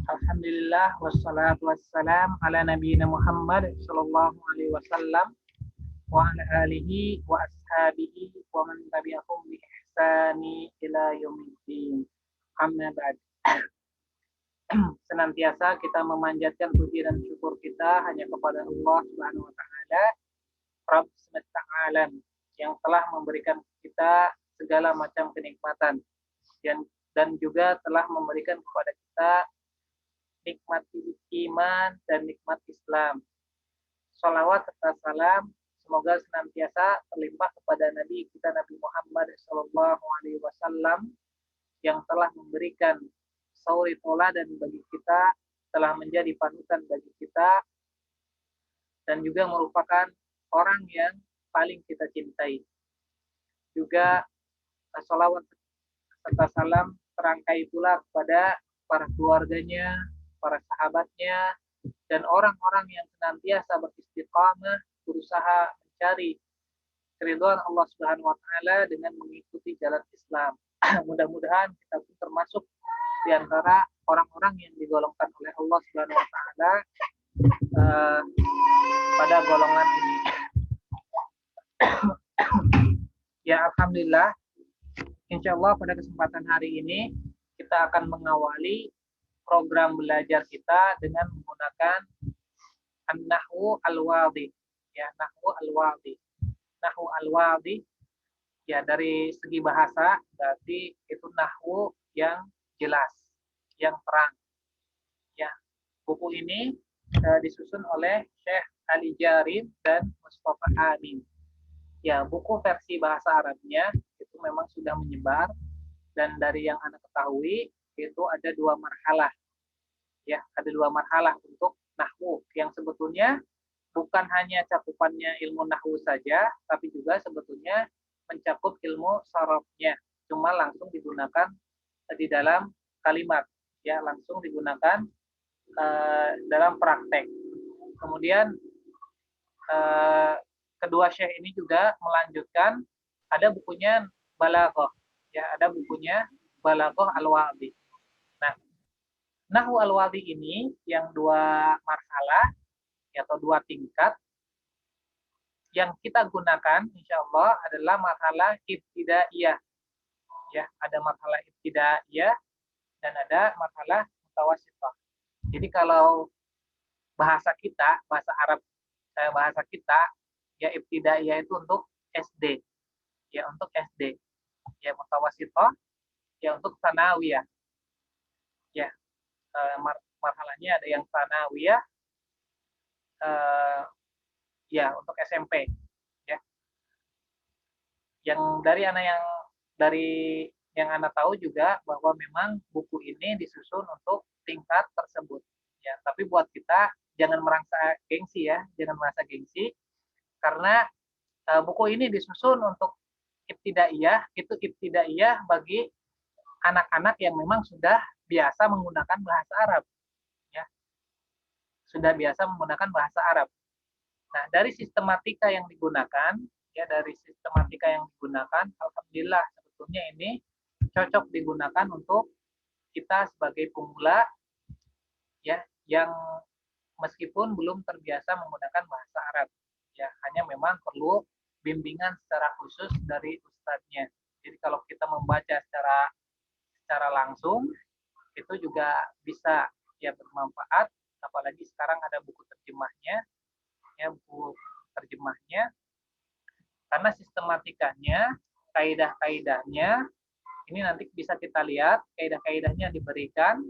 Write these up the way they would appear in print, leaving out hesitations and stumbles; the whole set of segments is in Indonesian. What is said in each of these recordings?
Alhamdulillah wassalatu wassalam ala nabiyina Muhammad sallallahu alaihi wasallam wa ala alihi wa ashabihi wa man tabi'ahum bi ihsani ila yaumiddin. Amma ba'd. Senantiasa kita memanjatkan puji dan syukur kita hanya kepada Allah Subhanahu wa taala, Rabb semesta alam, yang telah memberikan kita segala macam kenikmatan dan juga telah memberikan kepada kita nikmat iman dan nikmat Islam. Salawat serta salam semoga senantiasa terlimpah kepada Nabi kita Nabi Muhammad Sallallahu Alaihi Wasallam yang telah memberikan sauri dan bagi kita, telah menjadi panutan bagi kita, dan juga merupakan orang yang paling kita cintai. Juga salawat serta salam terangkai pula kepada para keluarganya, para sahabatnya, dan orang-orang yang senantiasa beristiqamah berusaha mencari keridhaan Allah Subhanahu wa taala dengan mengikuti jalan Islam. Mudah-mudahan kita pun termasuk di antara orang-orang yang digolongkan oleh Allah Subhanahu wa taala pada golongan ini. Ya, alhamdulillah. Insyaallah pada kesempatan hari ini kita akan mengawali program belajar kita dengan menggunakan An-Nahwu Al-Wadih. Ya, Nahwu Al-Wadih. Nahwu Al-Wadih ya, dari segi bahasa berarti itu nahwu yang jelas, yang terang. Ya, buku ini disusun oleh Syekh Ali Jarid dan Mustafa Amin. Ya, buku versi bahasa Arabnya itu memang sudah menyebar, dan dari yang Anda ketahui itu ada 2 marhalah. Ya, ada 2 marhalah untuk nahwu yang sebetulnya bukan hanya cakupannya ilmu nahwu saja, tapi juga sebetulnya mencakup ilmu sarafnya. Cuma langsung digunakan di dalam kalimat, ya, langsung digunakan dalam praktek. Kemudian kedua syekh ini juga melanjutkan, ada bukunya Balaghah, ya, ada bukunya Balaghah Al-Wadih. Nah, Nahwu Al-Wadih ini yang 2 marhalah atau 2 tingkat yang kita gunakan insyaallah adalah marhalah ibtidaiyah. Ya, ada marhalah ibtidaiyah dan ada marhalah mutawassithah. Jadi kalau bahasa kita, bahasa Arab, bahasa kita, ya, ibtidaiyah itu untuk SD. Ya, untuk SD. Ya, mutawassithah ya untuk tsanawiyah. Ya, marhalahnya ada yang tsanawiyah, ya, untuk SMP. Ya. Yang dari anak tahu juga bahwa memang buku ini disusun untuk tingkat tersebut. Ya, tapi buat kita jangan merasa gengsi, ya, jangan merasa gengsi, karena buku ini disusun untuk ibtidaiyah, itu ibtidaiyah bagi anak-anak yang memang sudah biasa menggunakan bahasa Arab, ya, sudah biasa menggunakan bahasa Arab. Nah, dari sistematika yang digunakan, ya, alhamdulillah sebetulnya ini cocok digunakan untuk kita sebagai pemula, ya, yang meskipun belum terbiasa menggunakan bahasa Arab, ya, hanya memang perlu bimbingan secara khusus dari ustadznya. Jadi kalau kita membaca secara langsung itu juga bisa, ya, bermanfaat, apalagi sekarang ada buku terjemahnya, ya, buku terjemahnya, karena sistematikanya, kaidah-kaidahnya ini nanti bisa kita lihat, kaidah-kaidahnya diberikan,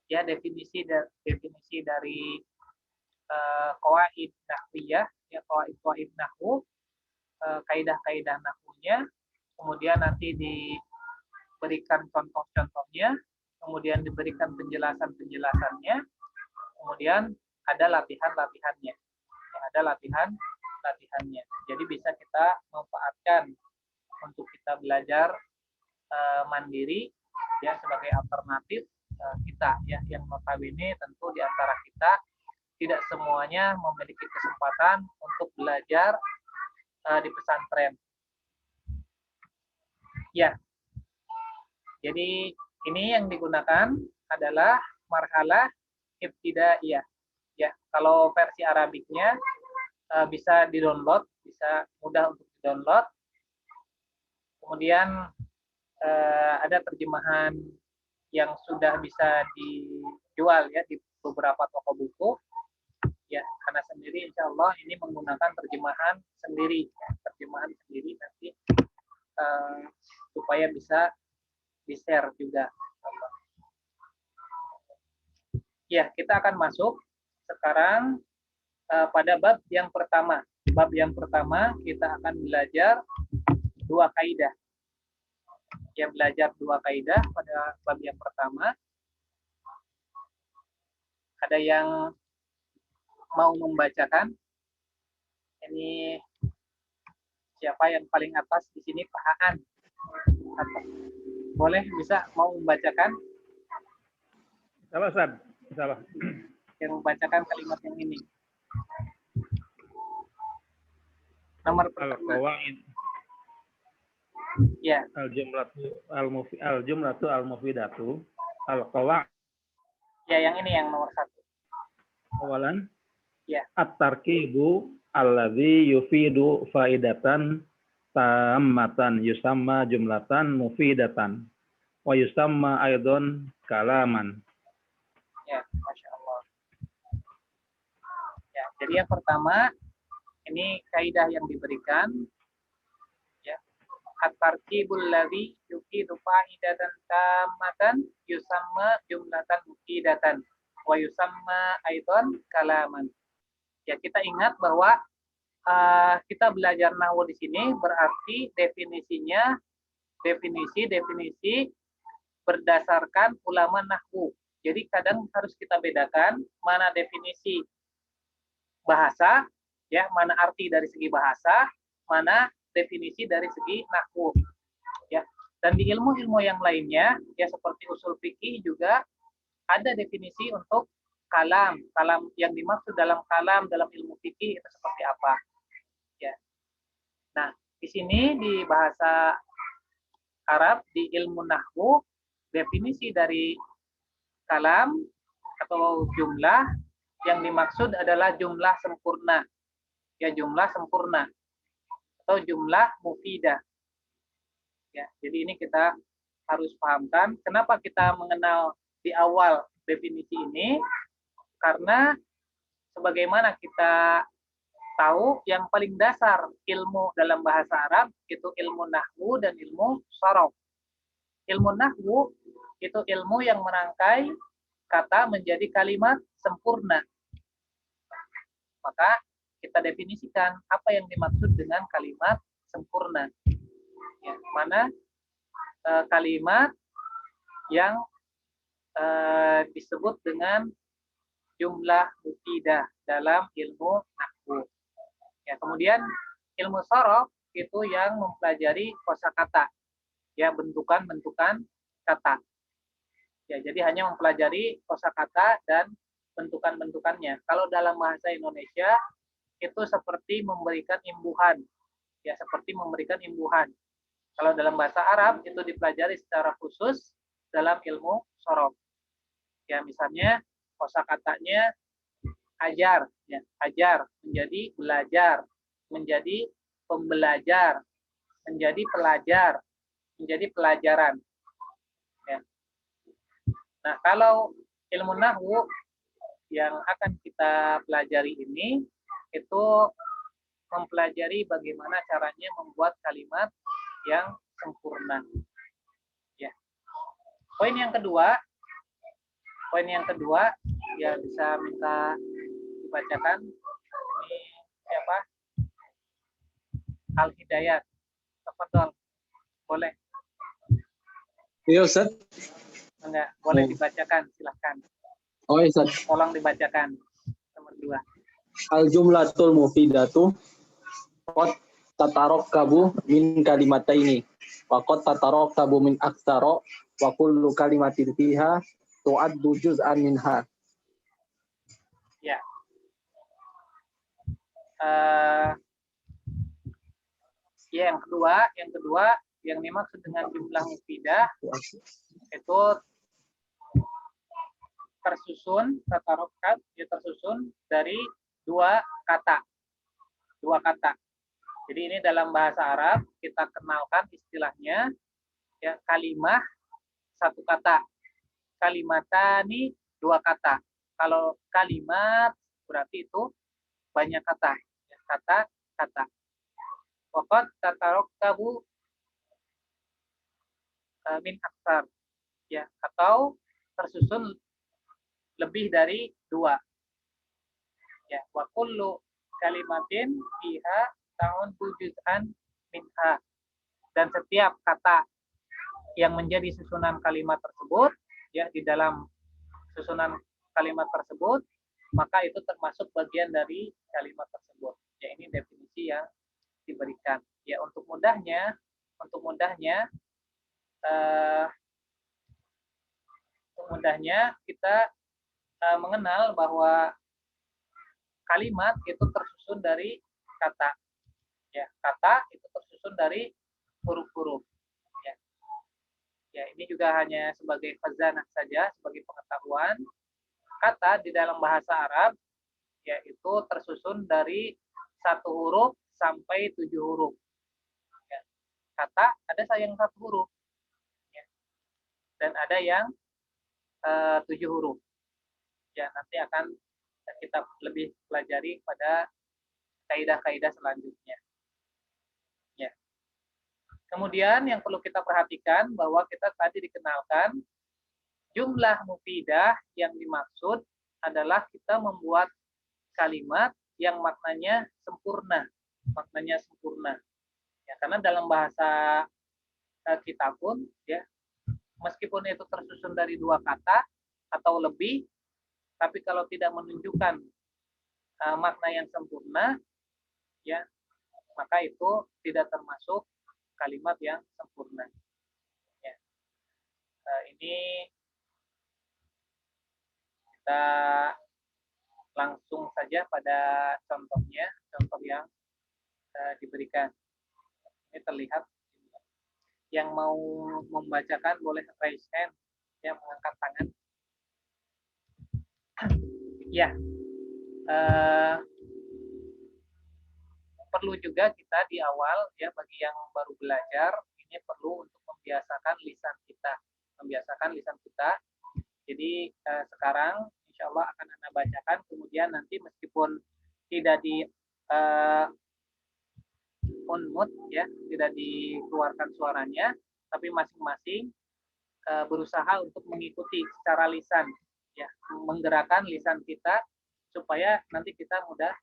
ya, definisi dari qawaid nahwiyah, ya, qawaid nahwu, kaidah-kaidah nahwunya, kemudian nanti diberikan contoh-contohnya, kemudian diberikan penjelasan-penjelasannya, kemudian ada latihan-latihannya. Ada latihannya. Jadi bisa kita manfaatkan untuk kita belajar mandiri, ya, sebagai alternatif kita, ya, yang notabene tentu di antara kita tidak semuanya memiliki kesempatan untuk belajar di pesantren. Ya, jadi ini yang digunakan adalah marhalah ibtidaiyah. Ya, kalau versi Arabiknya bisa di-download, bisa mudah untuk di-download. Kemudian ada terjemahan yang sudah bisa dijual ya di beberapa toko buku. Ya, karena sendiri insya Allah ini menggunakan terjemahan sendiri, ya, terjemahan sendiri nanti supaya bisa di-share juga. Ya, kita akan masuk sekarang pada bab yang pertama. Bab yang pertama kita akan belajar dua kaidah. Ya, belajar dua kaidah pada bab yang pertama. Ada yang mau membacakan? Ini siapa yang paling atas di sini? Pak Aan. Boleh, bisa mau membacakan? Salah, Ustaz. Salah. Yang membacakan kalimat yang ini. Nomor pertama. Ya. Al-jumlatu al-mufidatu al-qawaid. Ya, yang ini yang nomor 1. Awalan. Ya. At-tarkibu alladzi yufidu faidatan tammatan yusamma jumlatan mufidatan wa yusamma aidon kalaman. Ya, Masya Allah. Ya, jadi yang pertama ini kaidah yang diberikan, ya, at-tarkibul ladzi yufidu faidatan tammatan yusamma jumlatan mufidatan wa yusamma aidon kalaman. Ya, kita ingat bahwa kita belajar nahwu di sini berarti definisi berdasarkan ulama nahwu. Jadi kadang harus kita bedakan mana definisi bahasa, ya, mana arti dari segi bahasa, mana definisi dari segi nahwu. Ya. Dan di ilmu-ilmu yang lainnya, ya seperti usul fikih juga ada definisi untuk kalam. Kalam yang dimaksud dalam kalam dalam ilmu fikih itu seperti apa? Ya. Nah, di sini di bahasa Arab di ilmu nahwu definisi dari kalam atau jumlah yang dimaksud adalah jumlah sempurna. Ya, jumlah sempurna atau jumlah mufidah. Ya, jadi ini kita harus pahamkan kenapa kita mengenal di awal definisi ini, karena sebagaimana kita tahu yang paling dasar ilmu dalam bahasa Arab itu ilmu nahwu dan ilmu sharaf. Ilmu nahwu itu ilmu yang merangkai kata menjadi kalimat sempurna. Maka kita definisikan apa yang dimaksud dengan kalimat sempurna. Ya, mana kalimat yang disebut dengan jumlah mufidah dalam ilmu nahwu. Ya, kemudian ilmu sharaf itu yang mempelajari kosakata, ya, bentukan-bentukan kata. Ya, jadi hanya mempelajari kosakata dan bentukan-bentukannya. Kalau dalam bahasa Indonesia itu seperti memberikan imbuhan, ya, seperti memberikan imbuhan. Kalau dalam bahasa Arab itu dipelajari secara khusus dalam ilmu sharaf. Ya, misalnya kosakatanya ajar, ya, ajar menjadi belajar, menjadi pembelajar, menjadi pelajar, menjadi pelajaran. Ya. Nah, kalau ilmu nahwu yang akan kita pelajari ini itu mempelajari bagaimana caranya membuat kalimat yang sempurna. Ya. Poin yang kedua ya bisa minta dibacakan. Ini siapa? Al-Hidayat. Tafadhol. Boleh. Iya, Ustaz. Enggak, boleh dibacakan, silahkan. Oh, iya, Ustaz. Tolong dibacakan. Nomor 2. Al-jumlatul mufidatu qad tatarakabu min kalimataini wa qad tatarakabu min aktsara wa kullu kalimatin fiha tu'addu juz'an minha. Ya. Ya, yang kedua yang dimaksud dengan jumlah mufidah itu tersusun dari dua kata. Jadi ini dalam bahasa Arab kita kenalkan istilahnya ya kalimah satu kata. Kalimatani dua kata. Kalau kalimat berarti itu banyak kata. Ya, kata-kata. Waqad tatarakabu min aksar. Ya, atau tersusun lebih dari dua. Ya, wa kullu kalimatin fiha ta'un juz'an minha. Dan setiap kata yang menjadi susunan kalimat tersebut, ya di dalam susunan kalimat tersebut, maka itu termasuk bagian dari kalimat tersebut. Ya, ini definisi yang diberikan. Ya, untuk mudahnya kita mengenal bahwa kalimat itu tersusun dari kata. Ya, kata itu tersusun dari huruf-huruf. Ya. Ya, ini juga hanya sebagai khazanah saja, sebagai pengetahuan. Kata di dalam bahasa Arab yaitu tersusun dari 1 huruf sampai 7 huruf. Ya. Kata ada yang 1 huruf. Ya. Dan ada yang 7 huruf. Ya, nanti akan kita lebih pelajari pada kaidah-kaidah selanjutnya. Ya. Kemudian yang perlu kita perhatikan bahwa kita tadi dikenalkan jumlah mufidah yang dimaksud adalah kita membuat kalimat yang maknanya sempurna. Ya, karena dalam bahasa kita pun ya meskipun itu tersusun dari 2 kata atau lebih, tapi kalau tidak menunjukkan makna yang sempurna, ya maka itu tidak termasuk kalimat yang sempurna. Ya. Ini kita langsung saja pada contoh yang diberikan. Ini terlihat. Yang mau membacakan boleh raise hand, yang mengangkat tangan. Ya, perlu juga kita di awal ya bagi yang baru belajar ini perlu untuk membiasakan lisan kita. Jadi sekarang insya Allah akan Anda bacakan, kemudian nanti meskipun tidak di unmute ya, tidak dikeluarkan suaranya, tapi masing-masing berusaha untuk mengikuti secara lisan ya, menggerakkan lisan kita supaya nanti kita mudah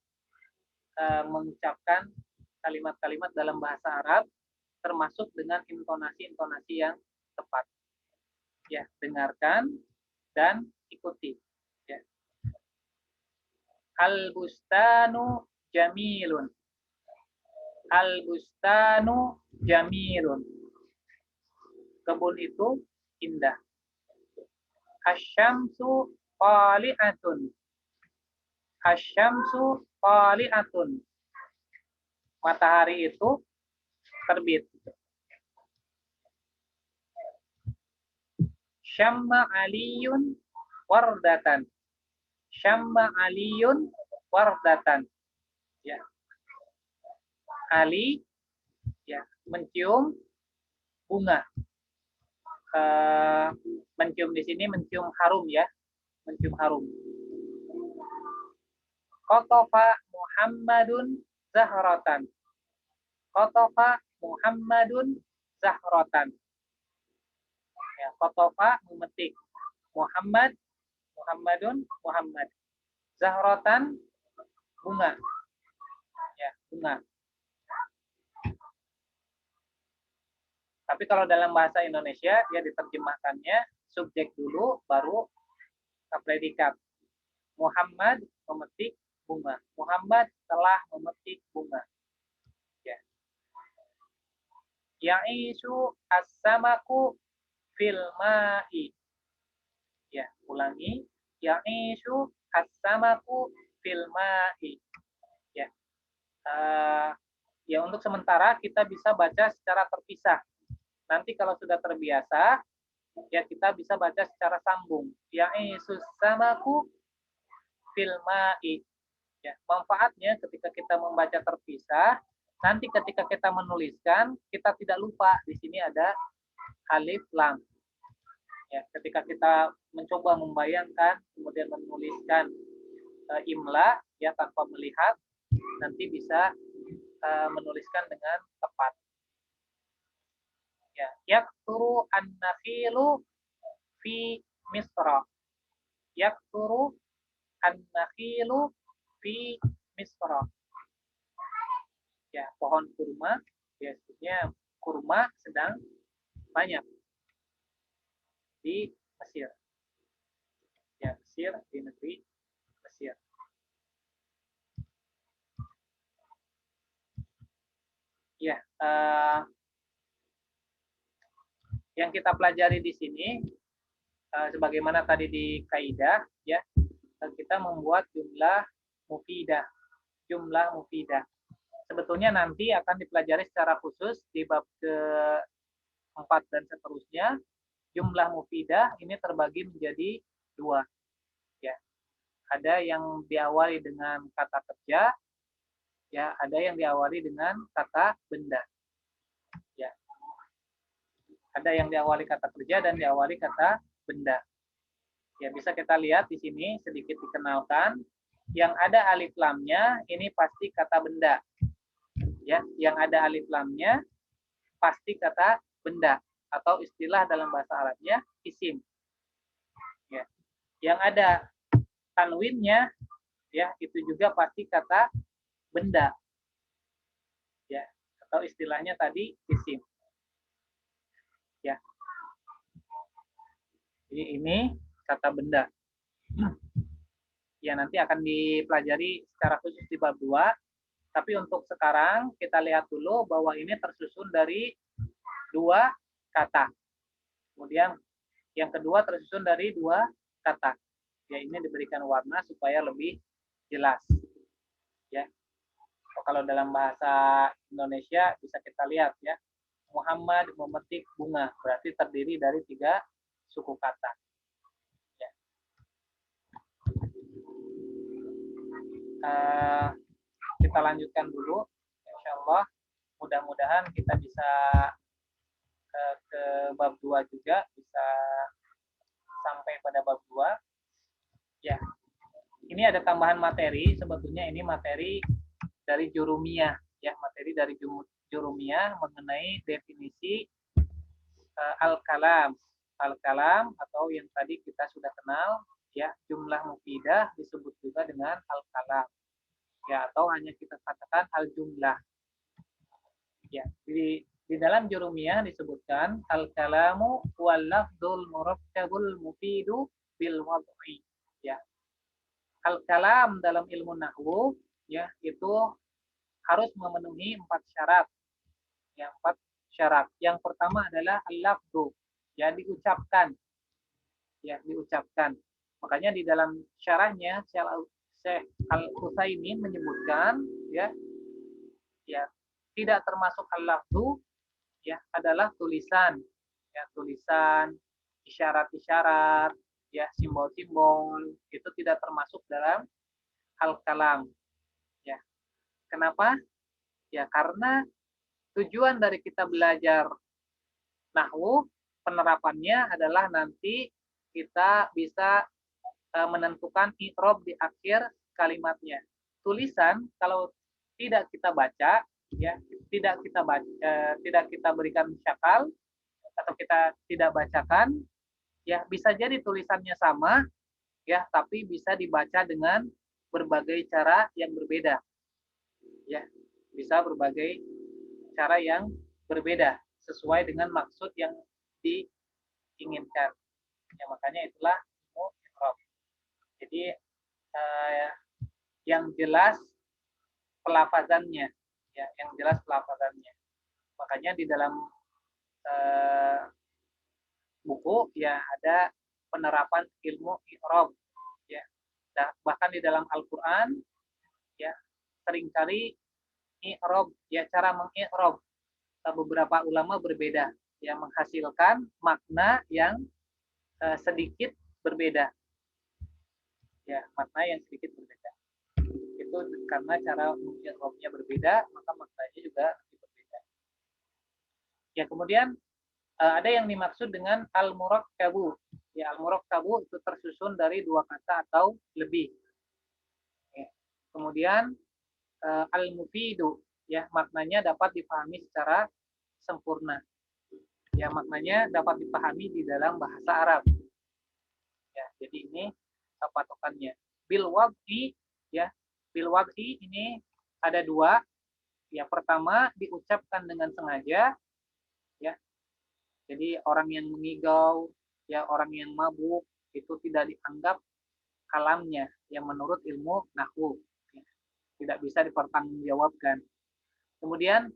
mengucapkan kalimat-kalimat dalam bahasa Arab termasuk dengan intonasi-intonasi yang tepat. Ya, dengarkan dan ikuti ya. Al-bustanu jamilun. Al-bustanu jamilun. Kebun itu indah. Asyamsu qali'atun. Asyamsu qali'atun. Matahari itu terbit. Syamma aliyun wardatan. Syamma aliyun wardatan. Ya. Ali ya mencium bunga. Mencium di sini mencium harum ya, mencium harum. Qatafa Muhammadun zahratan. Qatafa Muhammadun zahratan. Ya, qatafa memetik. Muhammadun Muhammad. Zahratan bunga. Ya, bunga. Tapi kalau dalam bahasa Indonesia dia diterjemahkannya subjek dulu baru predikat. Muhammad memetik bunga. Muhammad telah memetik bunga. Ya. Ya'isu as-samaku fil ma'i. Ya, ulangi. Ya'isu as-samaku fil ma'i. Ya. Ya untuk sementara kita bisa baca secara terpisah. Nanti kalau sudah terbiasa, ya kita bisa baca secara sambung. Ya'isus samaku fil ma'i. Ya, manfaatnya ketika kita membaca terpisah, nanti ketika kita menuliskan, kita tidak lupa di sini ada alif lam. Ya, ketika kita mencoba membayangkan, kemudian menuliskan imla ya tanpa melihat, nanti bisa menuliskan dengan tepat. Ya, yakturu an-nakhilu fi Misra. Yakturu an-nakhilu fi Misra. Ya, pohon kurma, biasanya kurma sedang banyak di Mesir. Ya, Mesir, di negeri Mesir. Ya, yang kita pelajari di sini, sebagaimana tadi di kaidah, ya, kita membuat jumlah mufidah. Jumlah mufidah. Sebetulnya nanti akan dipelajari secara khusus di bab ke-4 dan seterusnya. Jumlah mufidah ini terbagi menjadi 2. Ya. Ada yang diawali dengan kata kerja, ya, ada yang diawali dengan kata benda. Ya. Ada yang diawali kata kerja dan diawali kata benda. Ya, bisa kita lihat di sini sedikit dikenalkan. Yang ada alif lamnya ini pasti kata benda. Ya, yang ada alif lamnya pasti kata benda atau istilah dalam bahasa Arabnya isim. Ya. Yang ada tanwinnya ya itu juga pasti kata benda. Ya, atau istilahnya tadi isim. Ya. Jadi ini kata benda. Ya, nanti akan dipelajari secara khusus di bab 2. Tapi untuk sekarang kita lihat dulu bahwa ini tersusun dari 2 kata. Kemudian yang kedua tersusun dari 2 kata. Ya, ini diberikan warna supaya lebih jelas. Ya. Kalau dalam bahasa Indonesia bisa kita lihat ya. Muhammad memetik bunga, berarti terdiri dari 3 suku kata. Ya. Kita lanjutkan dulu. Insya Allah mudah-mudahan kita bisa ke bab 2 juga, bisa sampai pada bab 2. Ya, ini ada tambahan materi, sebetulnya ini materi dari jurumiyah, ya, materi dari jurumiyah mengenai definisi al-kalam. Al-kalam atau yang tadi kita sudah kenal, ya, jumlah mufidah disebut juga dengan al-kalam. Ya, atau hanya kita katakan al-jumlah. Ya, di dalam jurumiyah disebutkan al-kalamu wal lafdzul murakkabul mufidu bil wad'i. Ya. Al-kalam dalam ilmu nahwu ya itu harus memenuhi 4 syarat. Ya, 4 syarat. Yang pertama adalah al-lafdzu, ya diucapkan. Ya, diucapkan. Makanya di dalam syarahnya Syekh Al-Utsaimin menyebutkan ya tidak termasuk al-lafdzu ya adalah tulisan. Ya, tulisan, isyarat-isyarat, ya simbol-simbol itu tidak termasuk dalam al-kalam. Ya. Kenapa? Ya karena tujuan dari kita belajar nahwu penerapannya adalah nanti kita bisa menentukan i'rab di akhir kalimatnya. Tulisan kalau tidak kita baca ya, tidak kita berikan syakal atau kita tidak bacakan ya bisa jadi tulisannya sama ya tapi bisa dibaca dengan berbagai cara yang berbeda. Ya, bisa berbagai cara yang berbeda sesuai dengan maksud yang diinginkan. Ya, makanya itulah ilmu i'rab. Jadi yang jelas pelafazannya, ya, yang jelas pelafazannya. Makanya di dalam buku ya ada penerapan ilmu i'rab, ya. Nah, bahkan di dalam Al-Qur'an ya seringkali i'rab ya cara mengi'rab beberapa ulama berbeda yang menghasilkan makna yang sedikit berbeda. Ya, makna yang sedikit berbeda. Itu karena cara i'rabnya berbeda, maka maknanya juga berbeda. Ya, kemudian ada yang dimaksud dengan al-murakkabu. Ya, al-murakkabu itu tersusun dari dua kata atau lebih. Ya. Kemudian al-mufidu, ya, maknanya dapat dipahami secara sempurna. Ya, maknanya dapat dipahami di dalam bahasa Arab. Ya, jadi ini patokannya. Bil wad'i, ya, bil wad'i ini ada dua. Ya, pertama diucapkan dengan sengaja, ya. Jadi orang yang mengigau, ya, orang yang mabuk itu tidak dianggap kalamnya yang menurut ilmu nahwu, ya. Tidak bisa dipertanggungjawabkan. Kemudian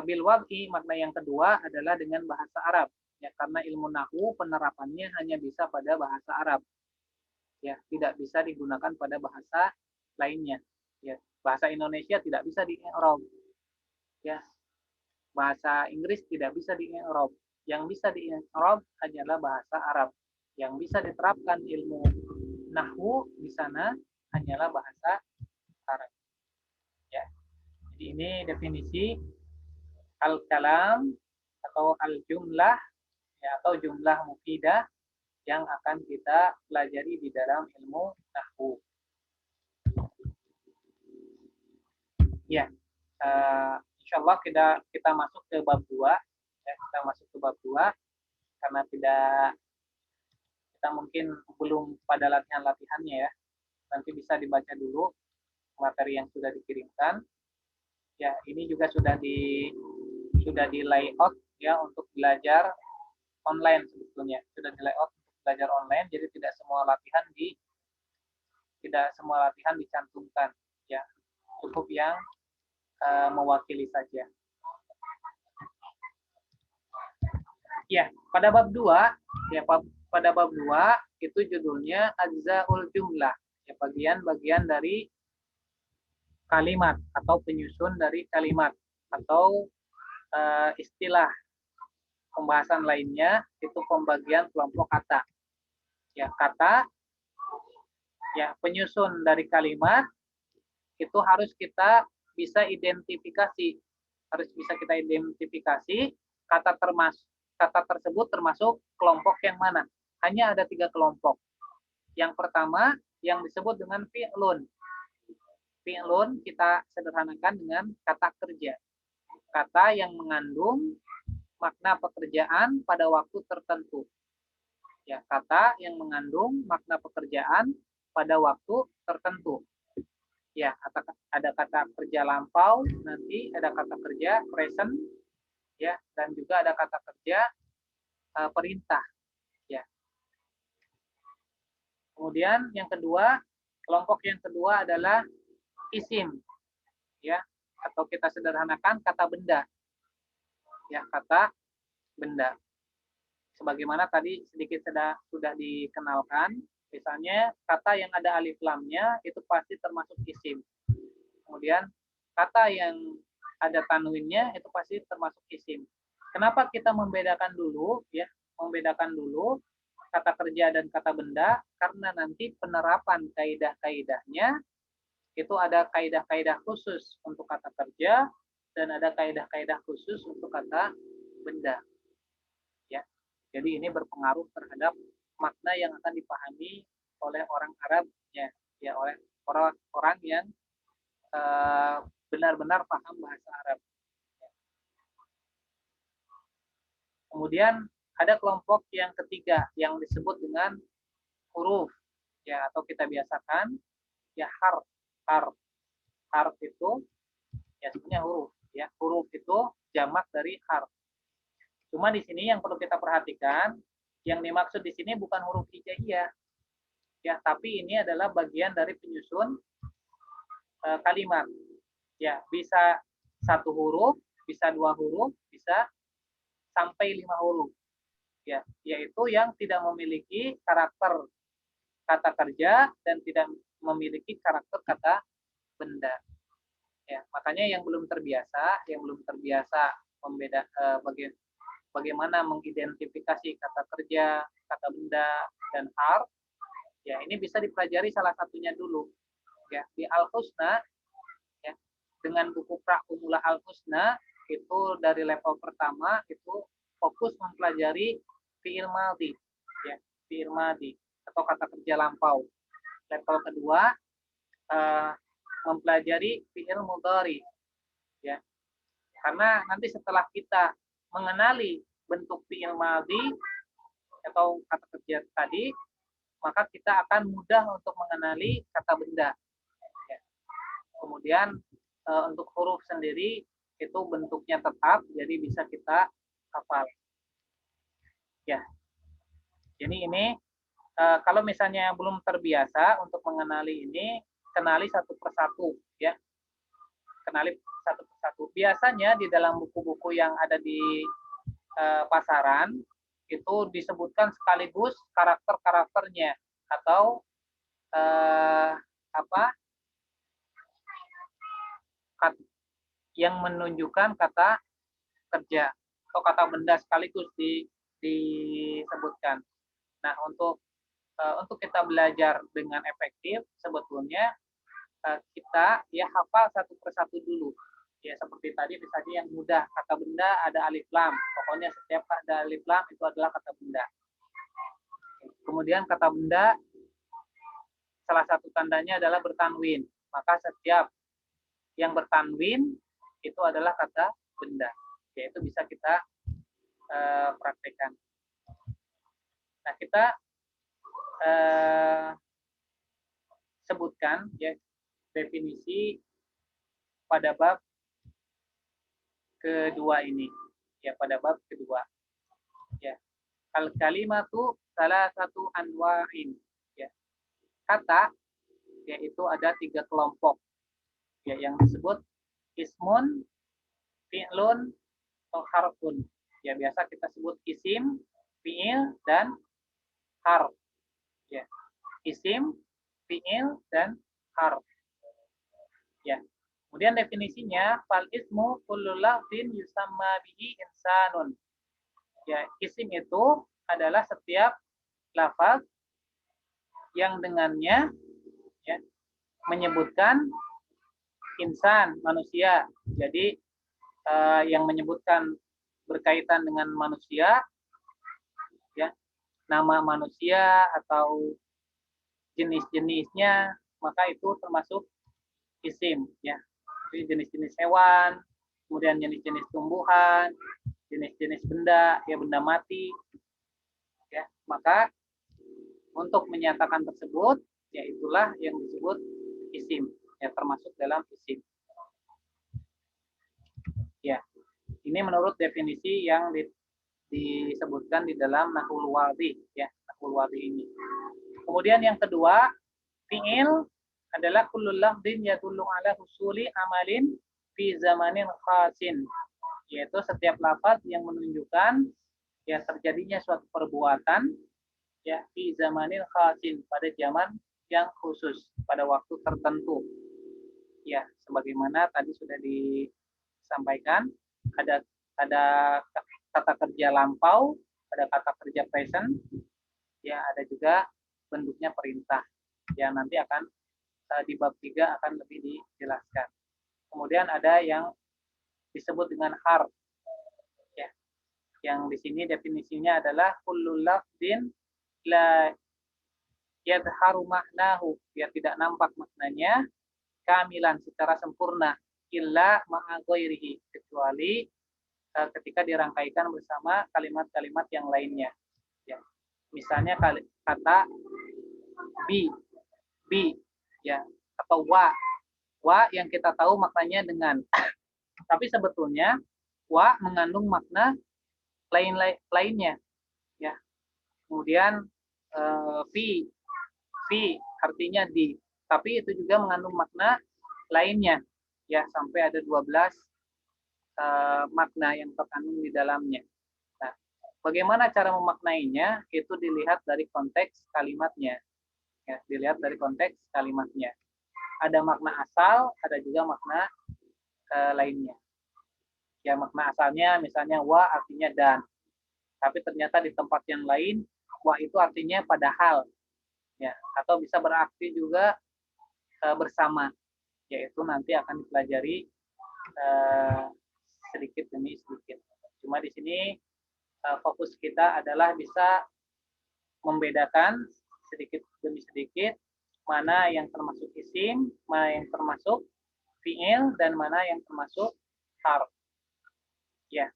bil wad'i makna yang kedua adalah dengan bahasa Arab, ya, karena ilmu nahwu penerapannya hanya bisa pada bahasa Arab, ya, tidak bisa digunakan pada bahasa lainnya, ya. Bahasa Indonesia tidak bisa di-i'rab, ya. Bahasa Inggris tidak bisa di-i'rab. Yang bisa di-i'rab hanyalah bahasa Arab. Yang bisa diterapkan ilmu nahwu di sana hanyalah bahasa Arab. Ya. Jadi ini definisi al-kalam atau al-jumlah, ya, atau jumlah mufidah yang akan kita pelajari di dalam ilmu nahwu. Ya, insyaallah kita masuk ke bab 2, ya, kita masuk ke bab 2 karena kita mungkin belum pada latihan-latihannya, ya. Nanti bisa dibaca dulu materi yang sudah dikirimkan. Ya, ini juga sudah di layout, ya, untuk belajar online sebetulnya. Sudah di layout untuk belajar online, jadi tidak semua latihan dicantumkan, ya. Cukup yang mewakili saja. Ya, pada bab 2, ya, pada bab 2 itu judulnya ajzaul jumlah, ya, bagian-bagian dari kalimat atau penyusun dari kalimat atau istilah pembahasan lainnya itu pembagian kelompok kata. Ya, kata, ya, penyusun dari kalimat itu harus kita bisa identifikasi. Harus bisa kita identifikasi kata tersebut termasuk kelompok yang mana. Hanya ada 3 kelompok. Yang pertama yang disebut dengan fi'lun. Fi'lun kita sederhanakan dengan kata kerja. Kata yang mengandung makna pekerjaan pada waktu tertentu. Ya, kata yang mengandung makna pekerjaan pada waktu tertentu. Ya, ada kata kerja lampau, nanti ada kata kerja present, ya, dan juga ada kata kerja perintah, ya. Kemudian yang kedua, kelompok yang kedua adalah isim, ya, atau kita sederhanakan kata benda, ya, kata benda. Sebagaimana tadi sedikit sudah dikenalkan, misalnya kata yang ada alif lamnya itu pasti termasuk isim. Kemudian kata yang ada tanwinnya itu pasti termasuk isim. Kenapa kita membedakan dulu, ya? Membedakan dulu kata kerja dan kata benda, karena nanti penerapan kaidah-kaidahnya itu ada kaidah-kaidah khusus untuk kata kerja dan ada kaidah-kaidah khusus untuk kata benda. Ya. Jadi ini berpengaruh terhadap makna yang akan dipahami oleh orang Arab, ya, oleh orang yang benar-benar paham bahasa Arab. Kemudian ada kelompok yang ketiga yang disebut dengan huruf, ya, atau kita biasakan ya harf itu ya sebenarnya huruf, ya. Huruf itu jamak dari harf. Cuma di sini yang perlu kita perhatikan, yang dimaksud di sini bukan huruf hijaiyah, ya, tapi ini adalah bagian dari penyusun kalimat. Ya, bisa 1 huruf, bisa 2 huruf, bisa sampai 5 huruf. Ya, yaitu yang tidak memiliki karakter kata kerja dan tidak memiliki karakter kata benda. Ya, makanya yang belum terbiasa bagaimana mengidentifikasi kata kerja, kata benda, dan harf. Ya, ini bisa dipelajari salah satunya dulu. Ya, di Al-Husna, ya, dengan buku Prakumula Al-Husna, itu dari level pertama itu fokus mempelajari fi'il madhi, ya, fi'il madhi atau kata kerja lampau. Level kedua mempelajari fi'il mudhari, ya. Karena nanti setelah kita mengenali bentuk fi'il madhi atau kata kerja tadi, maka kita akan mudah untuk mengenali kata benda. Ya. Kemudian untuk huruf sendiri itu bentuknya tetap, jadi bisa kita hafal. Ya, jadi ini kalau misalnya belum terbiasa untuk mengenali ini, kenali satu persatu, ya. Kenali satu persatu. Biasanya di dalam buku-buku yang ada di pasaran itu disebutkan sekaligus karakter-karakternya atau yang menunjukkan kata kerja atau kata benda sekaligus disebutkan. Nah, untuk kita belajar dengan efektif sebetulnya kita ya hafal satu persatu dulu. Ya seperti tadi misalnya yang mudah, kata benda ada alif lam. Pokoknya setiap ada alif lam itu adalah kata benda. Kemudian kata benda salah satu tandanya adalah bertanwin. Maka setiap yang bertanwin itu adalah kata benda. Yaitu bisa kita praktekkan. Nah, kita sebutkan ya definisi pada bab kedua ini, ya pada bab kedua, ya al kalimatu salah satu anwa'in, ya kata yaitu ada 3 kelompok, ya yang disebut ismun, fi'lun, atau harfun, ya biasa kita sebut isim, fi'il, dan harf, ya isim, fi'il, dan harf, ya. Kemudian definisinya fal ismu kullu lafzin yusamma bihi insanun. Ya, isim itu adalah setiap lafaz yang dengannya ya menyebutkan insan, manusia. Jadi yang menyebutkan berkaitan dengan manusia ya, nama manusia atau jenis-jenisnya, maka itu termasuk isim ya. Jenis-jenis hewan, kemudian jenis-jenis tumbuhan, jenis-jenis benda, ya benda mati, ya maka untuk menyatakan tersebut, ya itulah yang disebut isim, ya termasuk dalam isim. Ya, ini menurut definisi yang disebutkan di dalam Nahwul Wadih, ya Nahwul Wadih ini. Kemudian yang kedua, fi'il adalah kullul lafdhin yadullu ala husuli amalin fi zamanin khasin, yaitu setiap lafaz yang menunjukkan ya terjadinya suatu perbuatan ya fi zamanin khasin, pada zaman yang khusus, pada waktu tertentu. Ya, sebagaimana tadi sudah disampaikan, ada kata kerja lampau, ada kata kerja present, ya ada juga bentuknya perintah. Ya nanti akan di bab 3 akan lebih dijelaskan. Kemudian ada yang disebut dengan harf. Ya. Yang di sini definisinya adalah kullu lafdin la yadharu maknahu, ya tidak nampak maknanya kamilan secara sempurna illa ma'a ghairihi, kecuali ketika dirangkaikan bersama kalimat-kalimat yang lainnya. Ya. Misalnya kata bi, ya atau wa yang kita tahu maknanya dengan, tapi sebetulnya wa mengandung makna lainnya, ya. Kemudian fi artinya di, tapi itu juga mengandung makna lainnya, ya sampai ada 12 makna yang terkandung di dalamnya. Nah, bagaimana cara memaknainya itu dilihat dari konteks kalimatnya. Ya, dilihat dari konteks kalimatnya. Ada makna asal, ada juga makna lainnya. Ya, makna asalnya misalnya wa artinya dan. Tapi ternyata di tempat yang lain wa itu artinya padahal, ya, atau bisa berarti juga bersama, yaitu nanti akan dipelajari sedikit demi sedikit. Cuma di sini fokus kita adalah bisa membedakan sedikit demi sedikit mana yang termasuk isim, mana yang termasuk fi'il, dan mana yang termasuk harf. Ya.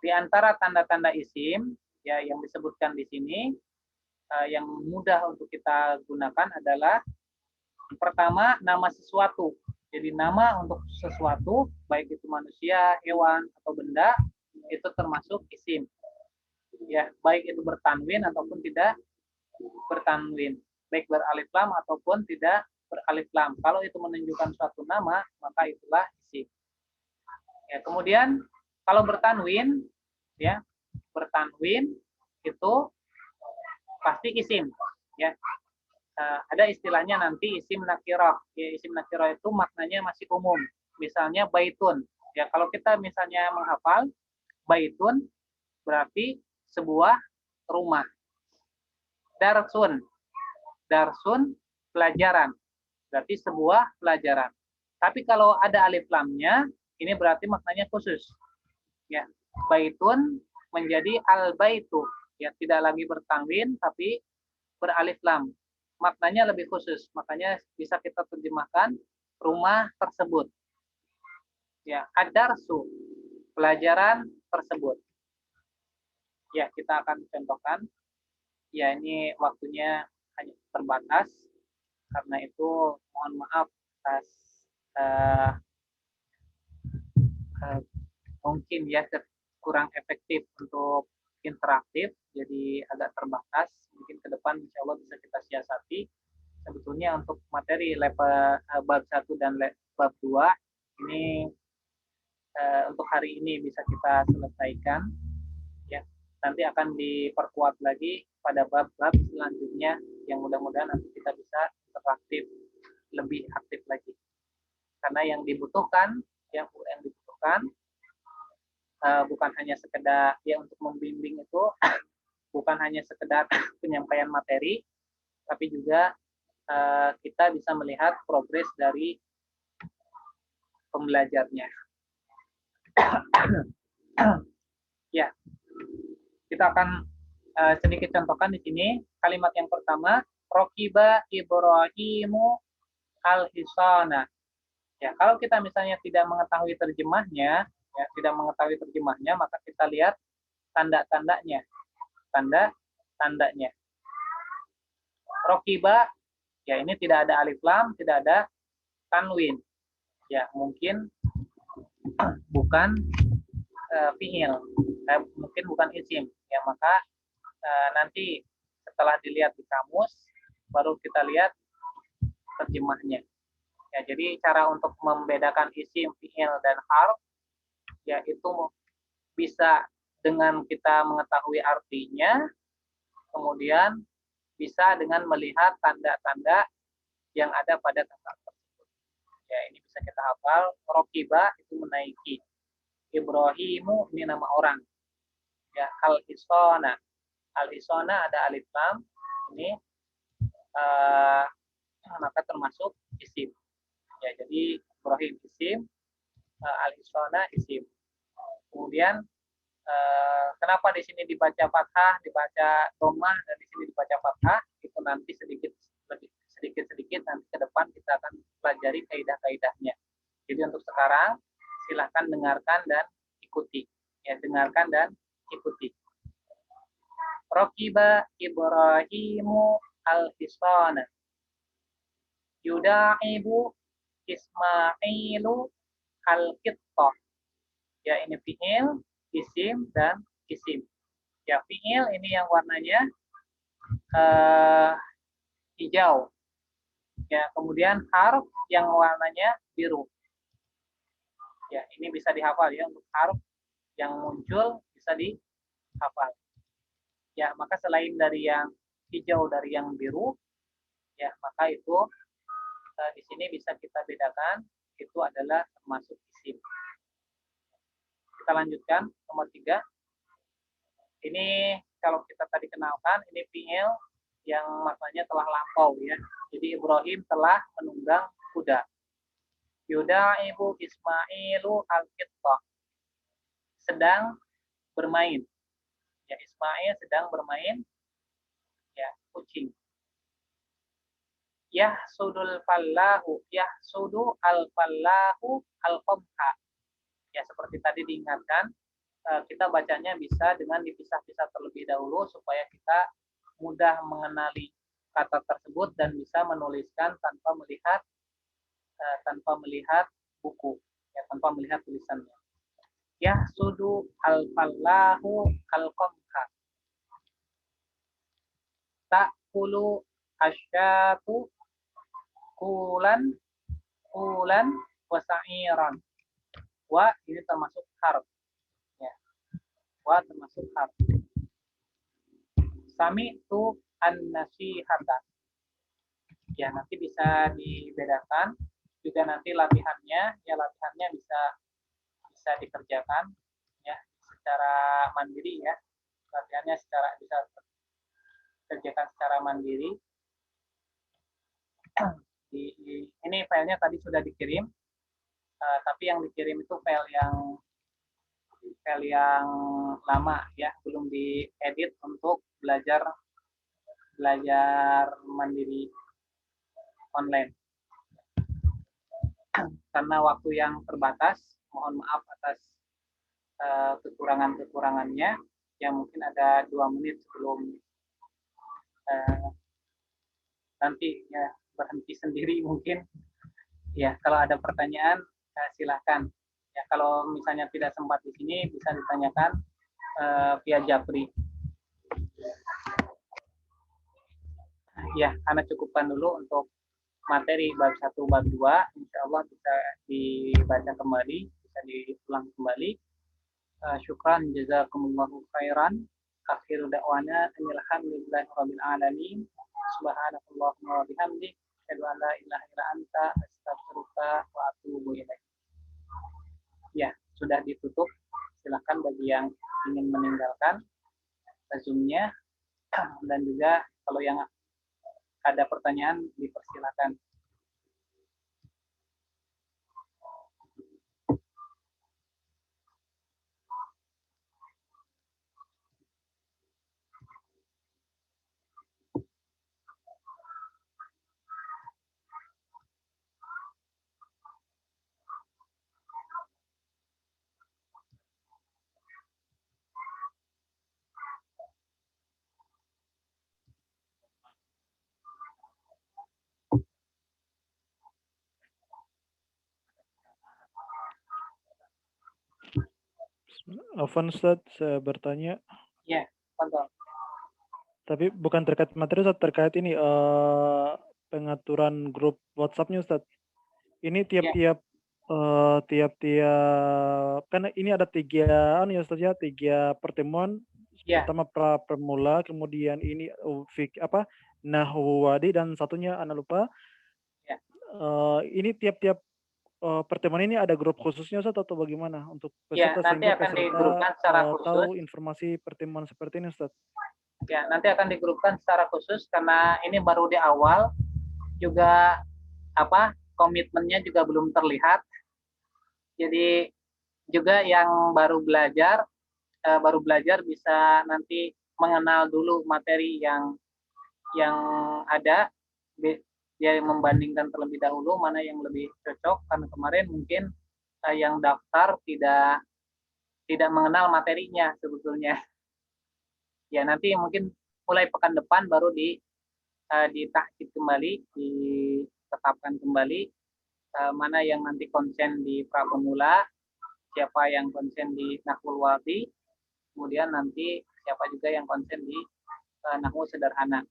Di antara tanda-tanda isim ya yang disebutkan di sini yang mudah untuk kita gunakan adalah pertama nama sesuatu. Jadi nama untuk sesuatu baik itu manusia, hewan atau benda itu termasuk isim. Ya, baik itu bertanwin ataupun tidak bertanwin, baik beralif lam ataupun tidak beralif lam. Kalau itu menunjukkan suatu nama, maka itulah isim. Ya, kemudian kalau bertanwin, ya, bertanwin itu pasti isim. Ya, ada istilahnya nanti isim nakirah. Ya, isim nakirah itu maknanya masih umum. Misalnya baitun. Ya, kalau kita misalnya menghafal baitun berarti sebuah rumah. Darsun. Darsun pelajaran. Berarti sebuah pelajaran. Tapi kalau ada alif lamnya, ini berarti maknanya khusus. Ya, baitun menjadi al-baitu. Ya, tidak lagi bertanwin tapi beralif lam. Maknanya lebih khusus. Makanya bisa kita terjemahkan rumah tersebut. Ya, ad-darsu, pelajaran tersebut. Ya, kita akan contohkan. Ya, ini waktunya hanya terbatas. Karena itu mohon maaf atas mungkin ya kurang efektif untuk interaktif, jadi agak terbatas. Mungkin ke depan insya Allah bisa kita siasati. Sebetulnya untuk materi level bab 1 dan bab 2 ini untuk hari ini bisa kita selesaikan. Ya, nanti akan diperkuat lagi pada bab-bab selanjutnya yang mudah-mudahan nanti kita bisa interaktif, lebih aktif lagi. Karena yang dibutuhkan, yang dibutuhkan bukan hanya sekedar ya untuk membimbing itu bukan hanya sekedar penyampaian materi, tapi juga kita bisa melihat progres dari pembelajarnya. Ya, kita akan sedikit contohkan di sini. Kalimat yang pertama, Rokiba Ibrahimu al-Hisana. Ya, kalau kita misalnya tidak mengetahui terjemahnya, ya, tidak mengetahui terjemahnya, maka kita lihat tanda-tandanya. Tanda-tandanya. Rokiba, ya ini tidak ada alif lam, tidak ada tanwin. Ya, mungkin bukan fi'il, mungkin bukan isim. Ya, maka nanti setelah dilihat di kamus, baru kita lihat terjemahnya. Ya, jadi cara untuk membedakan isim, fi'il, dan harf, ya itu bisa dengan kita mengetahui artinya, kemudian bisa dengan melihat tanda-tanda yang ada pada kata tersebut. Ya, ini bisa kita hafal. Rokiba itu menaiki. Ibrahimu ini nama orang. Ya, al-Hisana. Al-Hisana ada alif lam. Ini maka termasuk isim. Ya, jadi Ibrahim isim, al-Hisana isim. Kemudian kenapa di sini dibaca fathah, dibaca dhammah, dan di sini dibaca fathah? Itu nanti sedikit nanti ke depan kita akan pelajari kaidah-kaidahnya. Jadi untuk sekarang silahkan dengarkan dan ikuti. Ya, dengarkan dan ikuti. Rokiba Ibrahimu al-Hisana. Yuda'ibu Ismailu al-Qittah. Ya, ini fi'il, isim, dan isim. Ya, fi'il ini yang warnanya hijau. Ya, kemudian harf yang warnanya biru. Ya, ini bisa dihafal ya, untuk harf yang muncul bisa dihafal. Ya, maka selain dari yang hijau, dari yang biru, ya, maka itu di sini bisa kita bedakan itu adalah termasuk isim. Kita lanjutkan nomor 3. Ini kalau kita tadi kenalkan, ini fi'il yang maknanya telah lampau ya. Jadi Ibrahim telah menunggang kuda. Yuda'ibu Ismailu al-Qittah. Sedang bermain. Ya, Ismail sedang bermain ya kucing. Yahsudul fallahu, yahsudu al-fallahu al-qamha. Ya, seperti tadi diingatkan, kita bacanya bisa dengan dipisah-pisah terlebih dahulu supaya kita mudah mengenali kata tersebut dan bisa menuliskan tanpa melihat buku, ya, tanpa melihat tulisannya. Yahsudu al-fallahu al-qamha. Ta'kulu asyatu kulan wa sa'iran. Wa ini termasuk harf. Ya. Wa termasuk harf. Sami'tu an-nasihata. Ya, nanti bisa dibedakan. Juga nanti latihannya bisa dikerjakan ya secara mandiri ya. Latihannya bisa dikerjakan secara mandiri. Ini filenya tadi sudah dikirim, tapi yang dikirim itu file yang lama ya, belum diedit untuk belajar mandiri online. Karena waktu yang terbatas, mohon maaf atas kekurangannya. Ya mungkin ada 2 menit sebelum nanti ya berhenti sendiri mungkin. Ya, kalau ada pertanyaan silahkan. Ya, kalau misalnya tidak sempat di sini bisa ditanyakan via Japri. Ya, Ana cukupkan dulu untuk materi bab 1, bab 2. Insya Allah bisa dibaca kembali, bisa diulang kembali. Syukran, jazakumullahu khairan. Akhiru da'wana alhamdulillahirabbil alamin. Subhanakallahumma wa bihamdik, asyhadu an la ilaha illa anta, astaghfiruka wa atubu ilaik. Ya, sudah ditutup. Silakan bagi yang ingin meninggalkan Zoom-nya, dan juga kalau yang ada pertanyaan dipersilakan. Afwan Ustaz, saya bertanya. Ya, betul. Tapi bukan terkait materi Ustaz, terkait ini pengaturan grup WhatsApp-nya Ustaz. Ini tiap-tiap kan ini ada 3 ya Ustaz ya, 3 pertemuan. Ya. Pertama pemula, kemudian ini Nahwadi, dan satunya Ana lupa. Ya. Ini tiap-tiap pertemuan ini ada grup khususnya Ustaz atau bagaimana untuk peserta, ya, nanti akan digrupkan secara khusus. Tahu informasi pertemuan seperti ini Ustaz. Ya, nanti akan digrupkan secara khusus karena ini baru di awal, juga komitmennya juga belum terlihat. Jadi juga yang baru belajar bisa nanti mengenal dulu materi yang ada. Dia membandingkan terlebih dahulu mana yang lebih cocok, karena kemarin mungkin yang daftar tidak mengenal materinya sebetulnya. Ya, nanti mungkin mulai pekan depan baru ditahkik kembali, ditetapkan kembali mana yang nanti konsen di pra-pemula, siapa yang konsen di Nahwul Wadi, kemudian nanti siapa juga yang konsen di Nahwu sederhana.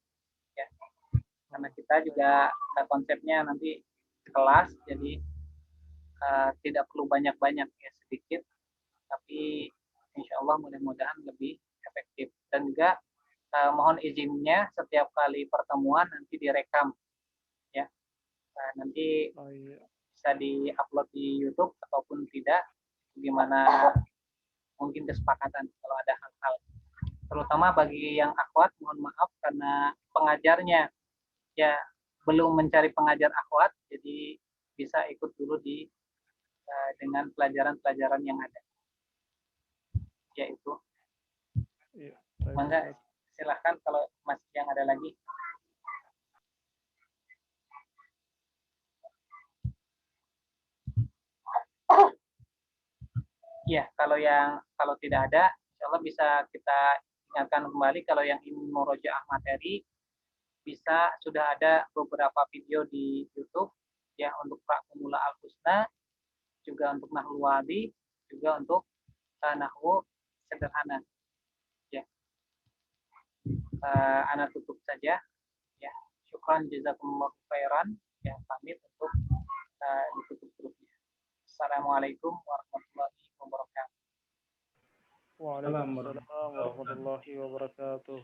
Ya. Karena kita juga konsepnya nanti kelas, jadi tidak perlu banyak-banyak ya, sedikit, tapi insya Allah mudah-mudahan lebih efektif. Dan juga mohon izinnya setiap kali pertemuan nanti direkam ya. Nanti bisa di-upload di YouTube ataupun tidak, gimana mungkin kesepakatan kalau ada hal-hal terutama bagi yang akhwat, mohon maaf karena pengajarnya ya belum mencari pengajar akhwat, jadi bisa ikut dulu di dengan pelajaran-pelajaran yang ada, yaitu Iya, baik, mangga Ustaz. silahkan kalau masih yang ada lagi. Ya, kalau tidak ada, insya Allah bisa kita ingatkan kembali kalau yang ingin murojaah materi bisa sudah ada beberapa video di YouTube ya untuk Pemula Al-Husna, juga untuk Nahwu Wadi, juga untuk Nahwu Sederhana. Ya, Ana tutup saja. Ya, syukran jazakumullah khairan. Ya, pamit untuk ditutup grupnya. Assalamualaikum warahmatullahi wabarakatuh. Waalaikumsalam warahmatullahi wabarakatuh.